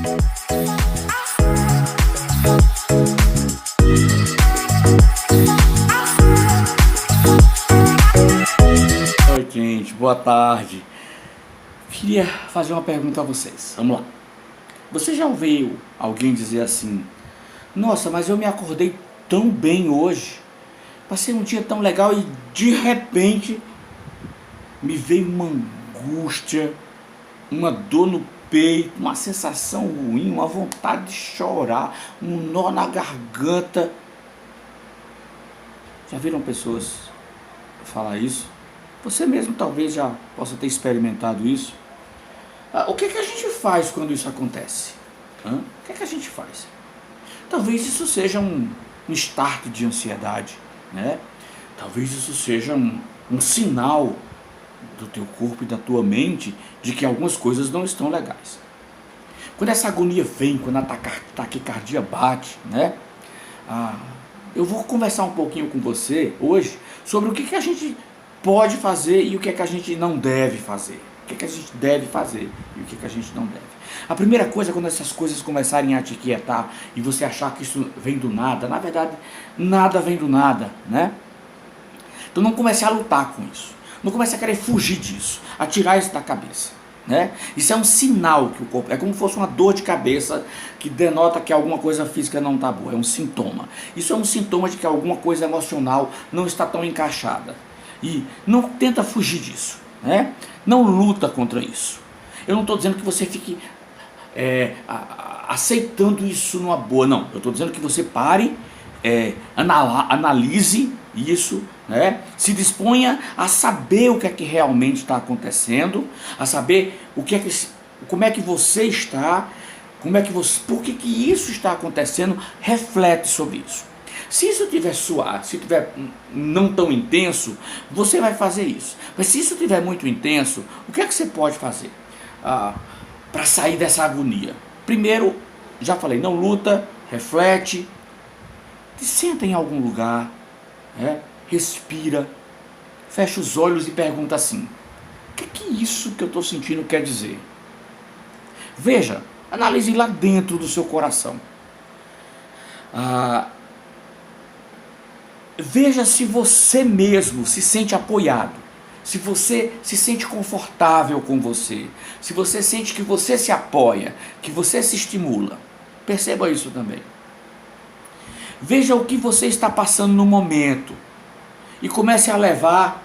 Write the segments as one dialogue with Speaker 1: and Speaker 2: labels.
Speaker 1: Oi, gente, boa tarde. Queria fazer uma pergunta a vocês. Vamos lá. Você já ouviu alguém dizer assim: nossa, mas eu me acordei tão bem hoje, passei um dia tão legal e de repente me veio uma angústia, uma dor no peito, uma sensação ruim, uma vontade de chorar, um nó na garganta. Já viram pessoas falar isso? Você mesmo talvez já possa ter experimentado isso. O que é que a gente faz quando isso acontece? O que é que a gente faz? Talvez isso seja um start de ansiedade, né? Talvez isso seja um sinal do teu corpo e da tua mente de que algumas coisas não estão legais. Quando essa agonia vem, quando a taquicardia bate, né? Eu vou conversar um pouquinho com você hoje sobre o que a gente pode fazer e o que é que a gente não deve fazer. O que é que a gente deve fazer e o que é que a gente não deve. A primeira coisa, quando essas coisas começarem a te inquietar e você achar que isso vem do nada, na verdade, nada vem do nada, né? Então não comece a lutar com isso. Não comece a querer fugir disso, a tirar isso da cabeça, né? Isso é um sinal que o corpo, é como se fosse uma dor de cabeça que denota que alguma coisa física não está boa, é um sintoma. Isso é um sintoma de que alguma coisa emocional não está tão encaixada. E não tenta fugir disso, né? Não luta contra isso. Eu não estou dizendo que você fique aceitando isso numa boa, não. Eu estou dizendo que você pare, analise isso, né? Se disponha a saber o que é que realmente está acontecendo, a saber como é que você está, por que isso está acontecendo, reflete sobre isso. Se isso estiver suave, se estiver não tão intenso, você vai fazer isso. Mas se isso estiver muito intenso, o que é que você pode fazer para sair dessa agonia? Primeiro, já falei, não luta, reflete, senta em algum lugar, respira, fecha os olhos e pergunta assim: o que é isso que eu estou sentindo quer dizer? Veja, analise lá dentro do seu coração. Veja se você mesmo se sente apoiado, se você se sente confortável com você, se você sente que você se apoia, que você se estimula. Perceba isso também. Veja o que você está passando no momento e comece a levar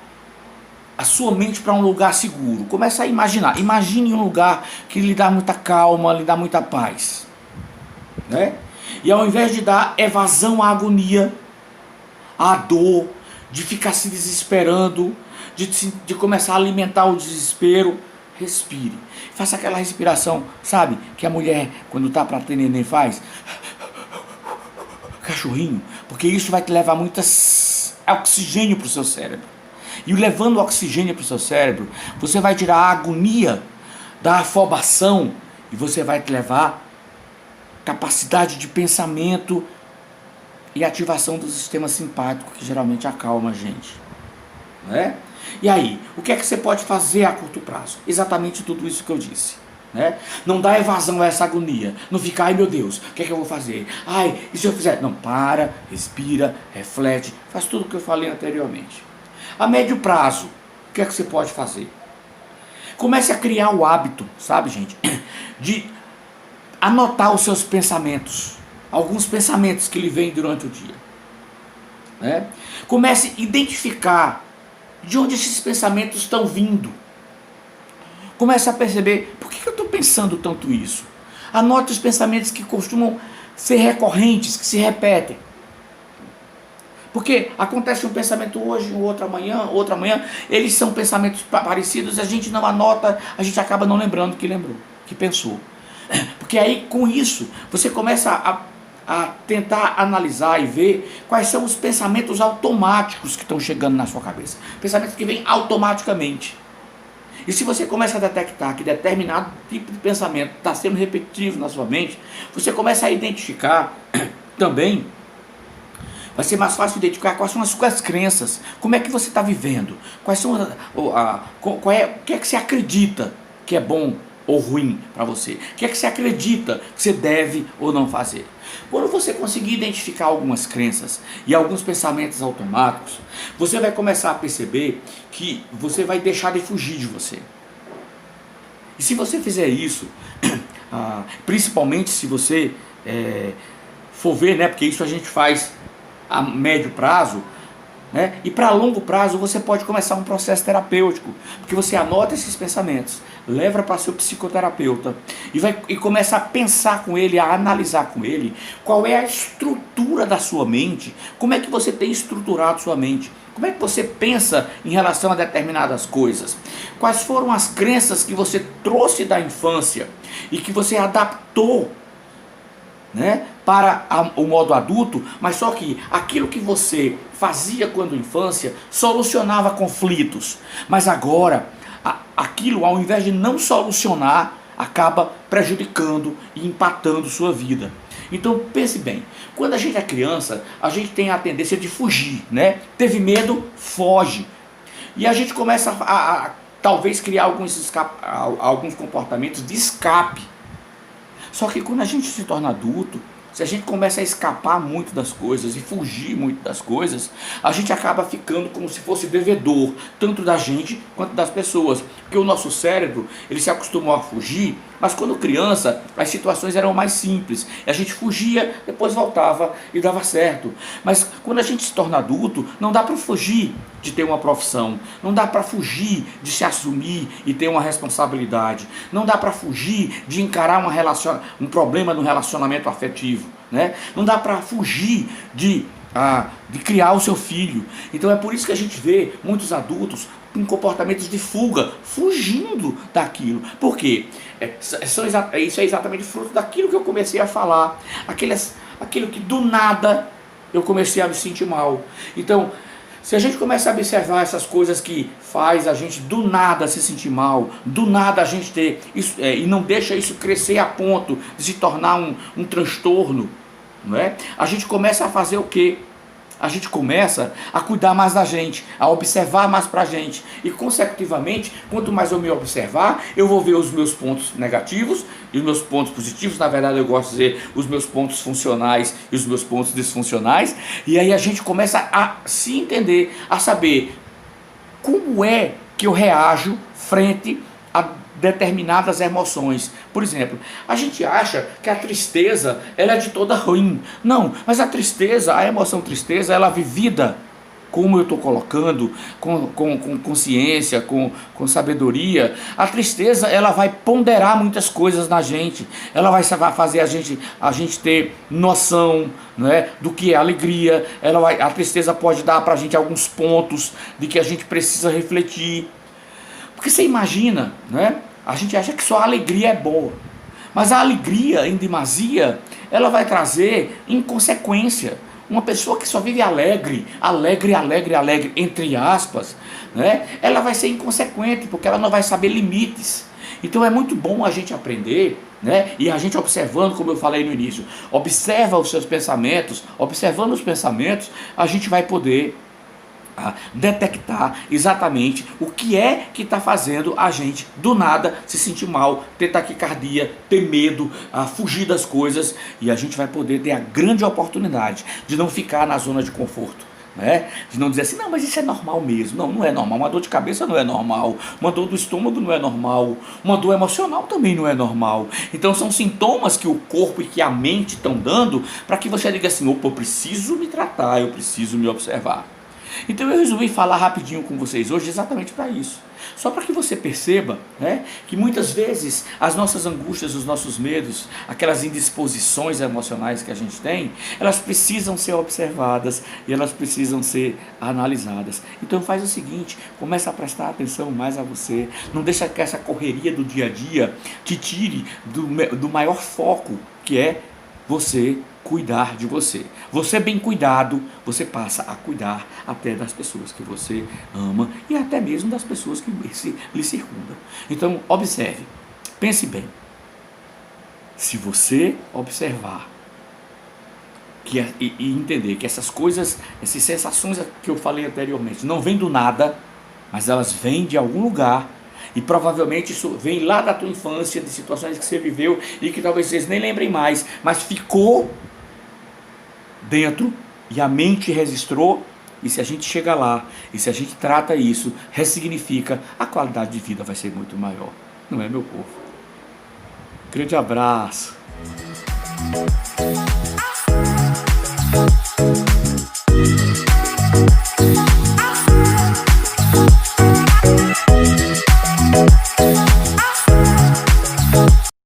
Speaker 1: a sua mente para um lugar seguro. Comece a imaginar. Imagine um lugar que lhe dá muita calma, lhe dá muita paz, né? E ao invés de dar evasão à agonia, à dor, de ficar se desesperando, de começar a alimentar o desespero, respire. Faça aquela respiração, sabe? Que a mulher, quando está para ter neném, faz. Cachorrinho. Porque isso vai te levar muito oxigênio para o seu cérebro. E levando o oxigênio para o seu cérebro, você vai tirar a agonia da afobação e você vai te levar capacidade de pensamento e ativação do sistema simpático, que geralmente acalma a gente, né? E aí, o que é que você pode fazer a curto prazo? Exatamente tudo isso que eu disse, né? Não dá evasão a essa agonia, não fica, ai meu Deus, o que é que eu vou fazer? Ai, e se eu fizer? Não, para, respira, reflete, faz tudo o que eu falei anteriormente. A médio prazo, o que é que você pode fazer? Comece a criar o hábito, sabe, gente, de anotar os seus pensamentos. Alguns pensamentos que lhe vêm durante o dia, né? Comece a identificar de onde esses pensamentos estão vindo. Comece a perceber, por que eu estou pensando tanto isso? Anote os pensamentos que costumam ser recorrentes, que se repetem. Porque acontece um pensamento hoje, outro amanhã, eles são pensamentos parecidos, a gente não anota, a gente acaba não lembrando que lembrou, que pensou. Porque aí com isso, você começa a tentar analisar e ver quais são os pensamentos automáticos que estão chegando na sua cabeça. Pensamentos que vêm automaticamente. E se você começa a detectar que determinado tipo de pensamento está sendo repetitivo na sua mente, você começa a identificar também, vai ser mais fácil identificar quais são as suas crenças, como é que você está vivendo, quais são o que é que você acredita que é bom ou ruim para você? O que é que você acredita que você deve ou não fazer? Quando você conseguir identificar algumas crenças e alguns pensamentos automáticos, você vai começar a perceber que você vai deixar de fugir de você. E se você fizer isso, principalmente se você for ver, né, porque isso a gente faz a médio prazo, né, e para longo prazo você pode começar um processo terapêutico, porque você anota esses pensamentos, leva para seu psicoterapeuta e começa a pensar com ele, a analisar com ele qual é a estrutura da sua mente, como é que você tem estruturado sua mente, como é que você pensa em relação a determinadas coisas, quais foram as crenças que você trouxe da infância e que você adaptou, né, para o modo adulto, mas só que aquilo que você fazia quando infância solucionava conflitos, mas agora aquilo, ao invés de não solucionar, acaba prejudicando e empatando sua vida. Então pense bem, quando a gente é criança, a gente tem a tendência de fugir, né? Teve medo, foge. E a gente começa a talvez criar alguns comportamentos de escape. Só que quando a gente se torna adulto, se a gente começa a escapar muito das coisas e fugir muito das coisas, a gente acaba ficando como se fosse devedor, tanto da gente quanto das pessoas. Porque o nosso cérebro, ele se acostumou a fugir, mas quando criança, as situações eram mais simples. A gente fugia, depois voltava e dava certo. Mas quando a gente se torna adulto, não dá para fugir de ter uma profissão, não dá para fugir de se assumir e ter uma responsabilidade, não dá para fugir de encarar um problema no relacionamento afetivo, né? Não dá para fugir de criar o seu filho. Então é por isso que a gente vê muitos adultos com comportamentos de fuga, fugindo daquilo. Por quê? Isso é exatamente fruto daquilo que eu comecei a falar, aquilo que do nada eu comecei a me sentir mal. Então, se a gente começa a observar essas coisas que faz a gente do nada se sentir mal, do nada a gente ter isso, e não deixa isso crescer a ponto de se tornar um transtorno, não é? A gente começa a fazer o quê? A gente começa a cuidar mais da gente, a observar mais pra gente. E consecutivamente, quanto mais eu me observar, eu vou ver os meus pontos negativos e os meus pontos positivos. Na verdade, eu gosto de dizer os meus pontos funcionais e os meus pontos disfuncionais. E aí a gente começa a se entender, a saber como é que eu reajo frente a determinadas emoções. Por exemplo, a gente acha que a tristeza ela é de toda ruim. Não, mas a tristeza, a emoção tristeza, ela é vivida, como eu estou colocando, com consciência, com sabedoria. A tristeza ela vai ponderar muitas coisas na gente. Ela vai fazer a gente ter noção, né, do que é alegria. A tristeza pode dar para a gente alguns pontos de que a gente precisa refletir. Porque você imagina, né? A gente acha que só a alegria é boa, mas a alegria em demasia, ela vai trazer inconsequência. Uma pessoa que só vive alegre, entre aspas, né? Ela vai ser inconsequente, porque ela não vai saber limites. Então é muito bom a gente aprender, né? E a gente observando, como eu falei no início, observa os seus pensamentos, observando os pensamentos, a gente vai poder detectar exatamente o que é que está fazendo a gente do nada se sentir mal, ter taquicardia, ter medo, fugir das coisas, e a gente vai poder ter a grande oportunidade de não ficar na zona de conforto, né? De não dizer assim, não, mas isso é normal mesmo. Não, não é normal. Uma dor de cabeça não é normal, uma dor do estômago não é normal, uma dor emocional também não é normal. Então são sintomas que o corpo e que a mente estão dando para que você diga assim, opa, eu preciso me tratar, eu preciso me observar. Então eu resolvi falar rapidinho com vocês hoje exatamente para isso. Só para que você perceba, né, que muitas vezes as nossas angústias, os nossos medos, aquelas indisposições emocionais que a gente tem, elas precisam ser observadas e elas precisam ser analisadas. Então faz o seguinte, começa a prestar atenção mais a você. Não deixa que essa correria do dia a dia te tire do maior foco, que é você cuidar de você. Você bem cuidado, você passa a cuidar até das pessoas que você ama e até mesmo das pessoas que lhe circundam. Então, observe, pense bem. Se você observar e entender que essas coisas, essas sensações que eu falei anteriormente, não vêm do nada, mas elas vêm de algum lugar, E provavelmente isso vem lá da tua infância, de situações que você viveu e que talvez vocês nem lembrem mais, mas ficou dentro e a mente registrou. E se a gente chega lá, e se a gente trata isso, ressignifica, a qualidade de vida vai ser muito maior. Não é, meu povo? Grande abraço.